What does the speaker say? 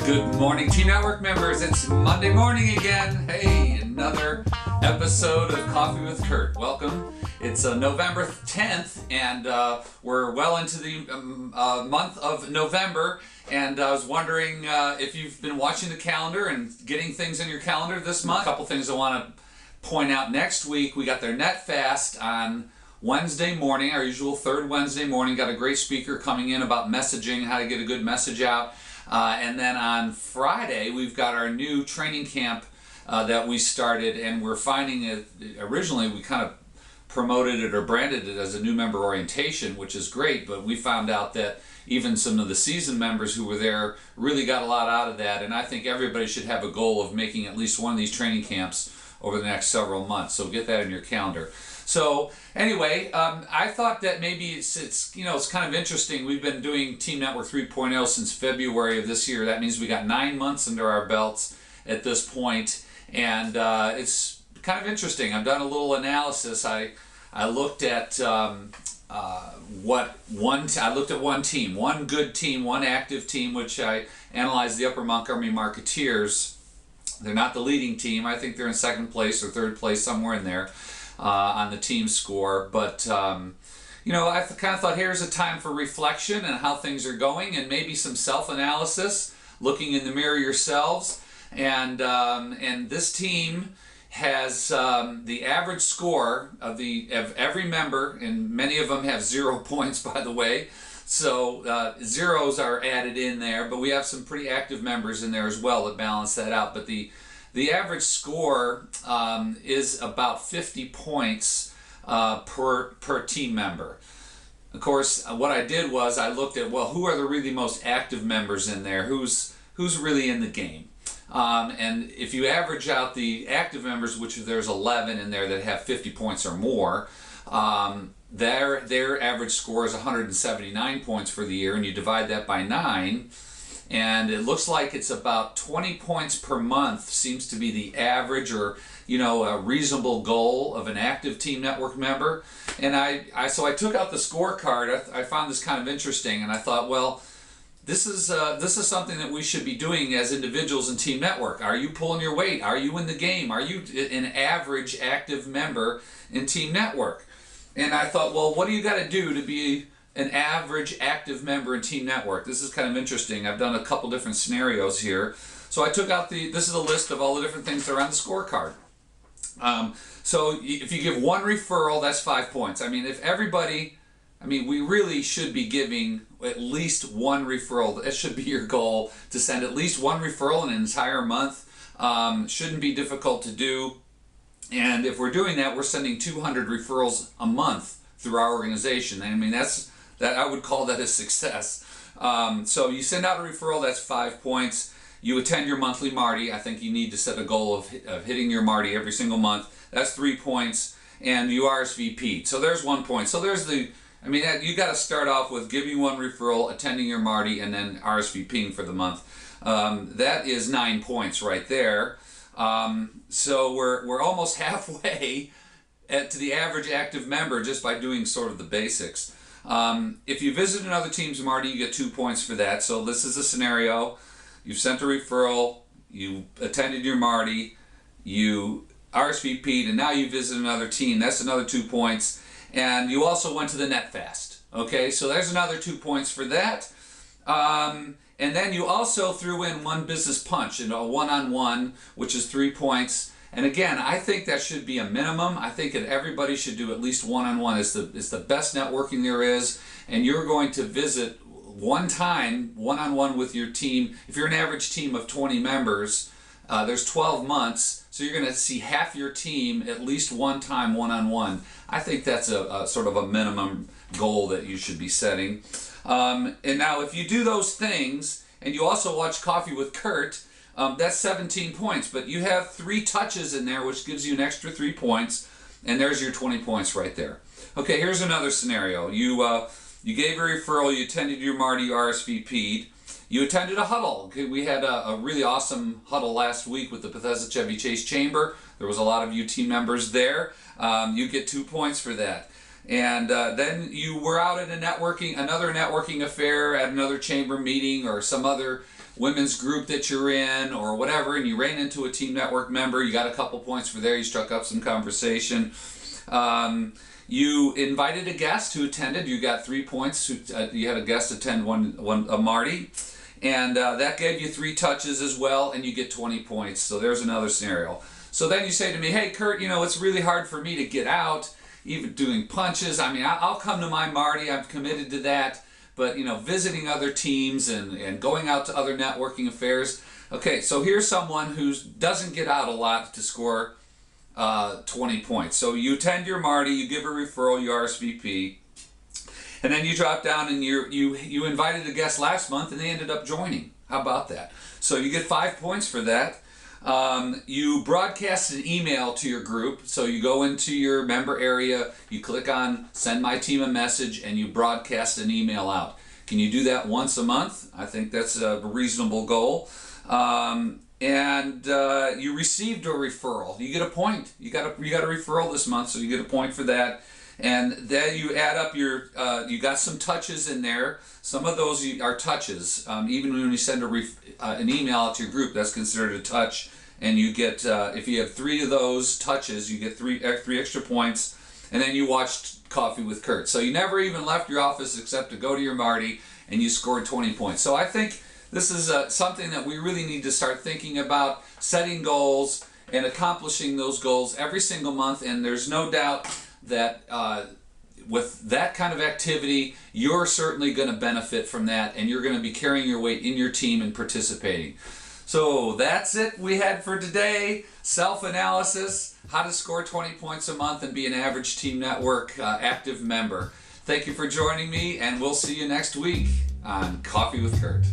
Good morning, Team Network members. It's Monday morning again. Hey, another episode of Coffee with Curt. Welcome. It's November 10th, and we're well into the month of November. And I was wondering if you've been watching the calendar and getting things in your calendar this month. A couple things I want to point out. Next week, we got their Net Fast on Wednesday morning, our usual third Wednesday morning. Got a great speaker coming in about messaging, how to get a good message out. And then on Friday, we've got our new training camp that we started, and we're finding it, originally we kind of promoted it or branded it as a new member orientation, which is great, but we found out that even some of the seasoned members who were there really got a lot out of that, and I think everybody should have a goal of making at least one of these training camps over the next several months, so get that in your calendar. So anyway, I thought that maybe it's kind of interesting. We've been doing Team Network 3.0 since February of this year. That means we got 9 months under our belts at this point, and it's kind of interesting. I've done a little analysis. I looked at I looked at one team, one good team, one active team, which I analyzed the Upper Montgomery Marketeers. They're not the leading team. I think they're in second place or third place, somewhere in there. On the team score, but I kind of thought here's a time for reflection and how things are going, and maybe some self-analysis, looking in the mirror yourselves. And this team has the average score of every member, and many of them have 0 points, by the way. So zeros are added in there, but we have some pretty active members in there as well that balance that out. But the average score is about 50 points per team member. Of course, what I did was I looked at, well, who are the really most active members in there? Who's really in the game? And if you average out the active members, which there's 11 in there that have 50 points or more, their average score is 179 points for the year, and you divide that by 9. And it looks like it's about 20 points per month seems to be the average, or a reasonable goal of an active Team Network member. And so I took out the scorecard. I found this kind of interesting, and I thought, well, this is something that we should be doing as individuals in Team Network. Are you pulling your weight? Are you in the game? Are you an average active member in Team Network? And I thought, well, what do you got to do to be an average active member in Team Network? This is kind of interesting. I've done a couple different scenarios here. So I took out this is a list of all the different things that are on the scorecard. So if you give one referral, that's 5 points. We really should be giving at least one referral. That should be your goal, to send at least one referral in an entire month. Shouldn't be difficult to do. And if we're doing that, we're sending 200 referrals a month through our organization. That I would call that a success. So you send out a referral, that's 5 points. You attend your monthly Marty. I think you need to set a goal of hitting your Marty every single month. That's 3 points. And you RSVP. So there's 1 point. So there's you got to start off with giving one referral, attending your Marty, and then RSVPing for the month. That is 9 points right there. So we're almost halfway to the average active member just by doing sort of the basics. If you visit another team's Marty, you get 2 points for that. So this is a scenario. You've sent a referral, you attended your Marty, you RSVP'd, and now you visit another team. That's another 2 points. And you also went to the Net Fast. Okay, so there's another 2 points for that. And then you also threw in one business punch, a one-on-one, which is 3 points. And again, I think that should be a minimum. I think that everybody should do at least one-on-one. It's the best networking there is. And you're going to visit one time, one-on-one with your team. If you're an average team of 20 members, there's 12 months. So you're going to see half your team at least one time, one-on-one. I think that's a sort of a minimum goal that you should be setting. And now if you do those things, and you also watch Coffee with Curt, that's 17 points, but you have 3 touches in there, which gives you an extra 3 points, and there's your 20 points right there. Okay, here's another scenario. You gave a referral, you attended your Marty, you RSVP'd, you attended a huddle. Okay, we had a really awesome huddle last week with the Bethesda Chevy Chase Chamber. There was a lot of you team members there. You get 2 points for that. And then you were out at another networking affair, at another chamber meeting or some other women's group that you're in or whatever, and you ran into a Team Network member, you got a couple points for there, you struck up some conversation. You invited a guest who attended, you got 3 points. You had a guest attend a Marty, and that gave you 3 touches as well, and you get 20 points. So there's another scenario. So then you say to me, hey Curt, it's really hard for me to get out, even doing punches. I mean, I'll come to my Marty, I'm committed to that, but visiting other teams and going out to other networking affairs. Okay, so here's someone who doesn't get out a lot to score 20 points. So you attend your Marty, you give a referral, you RSVP, and then you drop down and you invited a guest last month and they ended up joining. How about that? So you get 5 points for that. You broadcast an email to your group. So you go into your member area, you click on send my team a message, and you broadcast an email out. Can you do that once a month? I think that's a reasonable goal. And you received a referral. You get a point. You got a referral this month, so you get a point for that. And then you add up your, you got some touches in there. Some of those are touches. Even when you send an email out to your group, that's considered a touch. And you get, if you have 3 of those touches, you get 3 extra points. And then you watched Coffee with Curt. So you never even left your office except to go to your Marty, and you scored 20 points. So I think this is something that we really need to start thinking about, setting goals and accomplishing those goals every single month. And there's no doubt that with that kind of activity, you're certainly going to benefit from that, and you're going to be carrying your weight in your team and participating. So that's it we had for today. Self-analysis, how to score 20 points a month and be an average Team Network active member. Thank you for joining me, and we'll see you next week on Coffee with Curt.